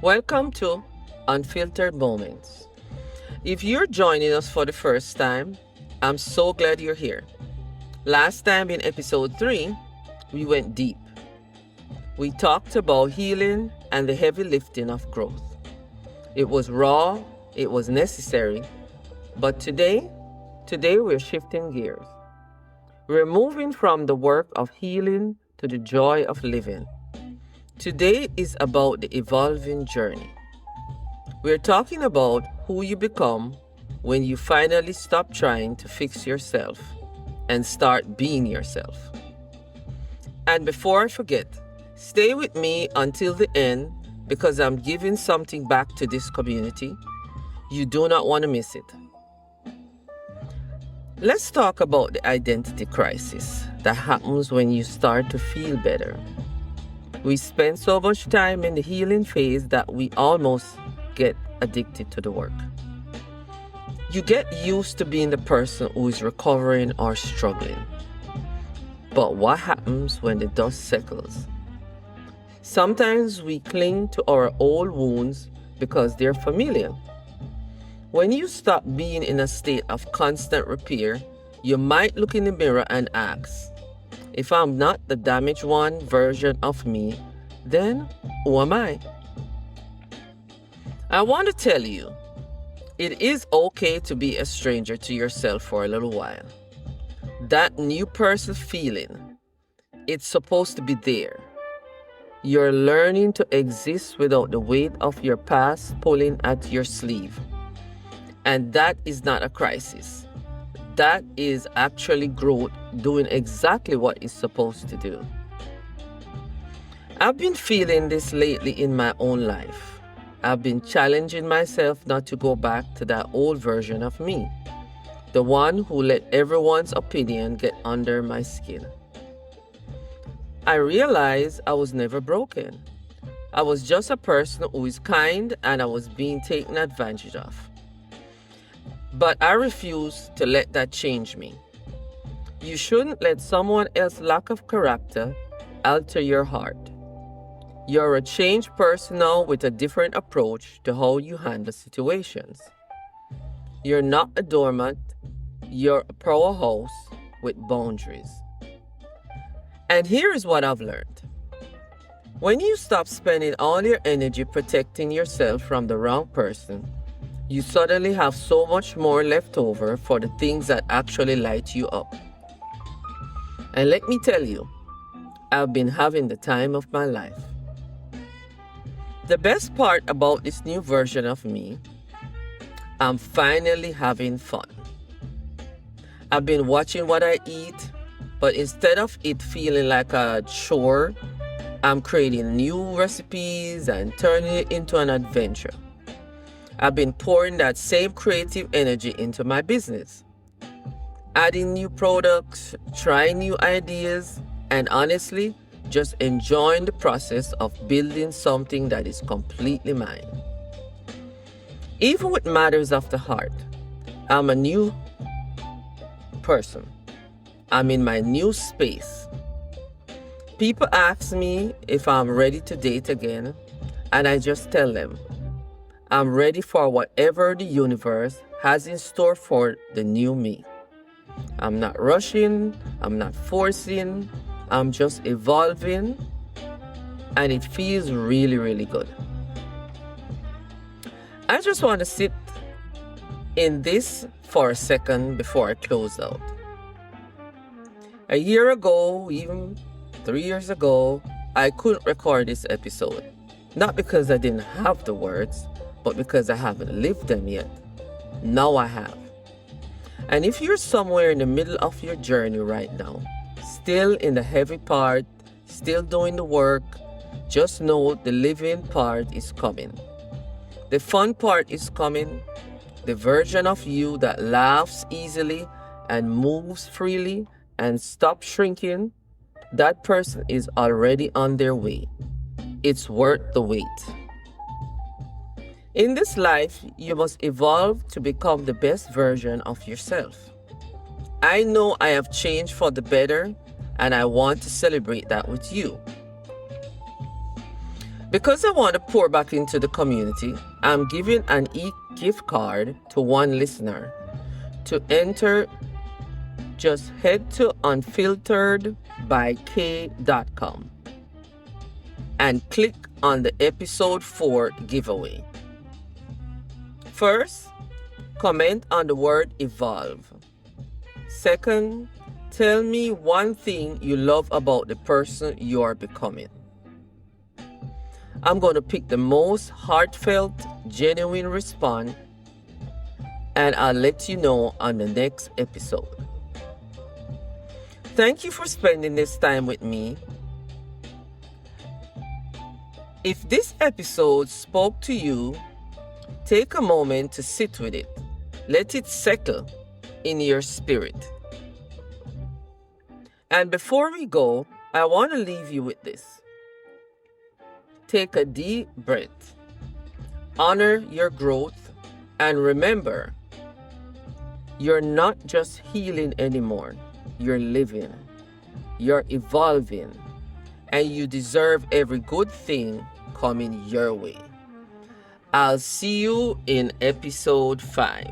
Welcome to Unfiltered Moments. If you're joining us for the first time, I'm so glad you're here. Last time in episode 3, we went deep. We talked about healing and the heavy lifting of growth. It was raw, it was necessary, but today we're shifting gears. We're moving from the work of healing to the joy of living. Today is about the evolving journey. We're talking about who you become when you finally stop trying to fix yourself and start being yourself. And before I forget, stay with me until the end because I'm giving something back to this community. You do not want to miss it. Let's talk about the identity crisis that happens when you start to feel better. We spend so much time in the healing phase that we almost get addicted to the work. You get used to being the person who is recovering or struggling. But what happens when the dust settles? Sometimes we cling to our old wounds because they're familiar. When you stop being in a state of constant repair, you might look in the mirror and ask, if I'm not the damaged one version of me, then who am I? I want to tell you, it is okay to be a stranger to yourself for a little while. That new person feeling, it's supposed to be there. You're learning to exist without the weight of your past pulling at your sleeve. And that is not a crisis. That is actually growth doing exactly what it's supposed to do. I've been feeling this lately in my own life. I've been challenging myself not to go back to that old version of me, the one who let everyone's opinion get under my skin. I realized I was never broken. I was just a person who is kind and I was being taken advantage of. But I refuse to let that change me. You shouldn't let someone else's lack of character alter your heart. You're a changed person now with a different approach to how you handle situations. You're not a doormat, you're a powerhouse with boundaries. And here is what I've learned. When you stop spending all your energy protecting yourself from the wrong person, you suddenly have so much more left over for the things that actually light you up. And let me tell you, I've been having the time of my life. The best part about this new version of me, I'm finally having fun. I've been watching what I eat, but instead of it feeling like a chore, I'm creating new recipes and turning it into an adventure. I've been pouring that same creative energy into my business, adding new products, trying new ideas, and honestly, just enjoying the process of building something that is completely mine. Even with matters of the heart, I'm a new person. I'm in my new space. People ask me if I'm ready to date again, and I just tell them, I'm ready for whatever the universe has in store for the new me. I'm not rushing, I'm not forcing, I'm just evolving, and it feels really, really good. I just want to sit in this for a second before I close out. A year ago, even 3 years ago, I couldn't record this episode. Not because I didn't have the words, but because I haven't lived them yet. Now I have. And if you're somewhere in the middle of your journey right now, still in the heavy part, still doing the work, just know the living part is coming. The fun part is coming. The version of you that laughs easily and moves freely and stops shrinking, that person is already on their way. It's worth the wait. In this life, you must evolve to become the best version of yourself. I know I have changed for the better, and I want to celebrate that with you. Because I want to pour back into the community, I'm giving an e-gift card to one listener. To enter, just head to unfilteredbyk.com and click on the episode 4 giveaway. First, comment on the word evolve. Second, tell me one thing you love about the person you are becoming. I'm going to pick the most heartfelt, genuine response, and I'll let you know on the next episode. Thank you for spending this time with me. If this episode spoke to you, take a moment to sit with it. Let it settle in your spirit. And before we go, I want to leave you with this. Take a deep breath. Honor your growth, and remember, you're not just healing anymore. You're living. You're evolving. And you deserve every good thing coming your way. I'll see you in episode 5.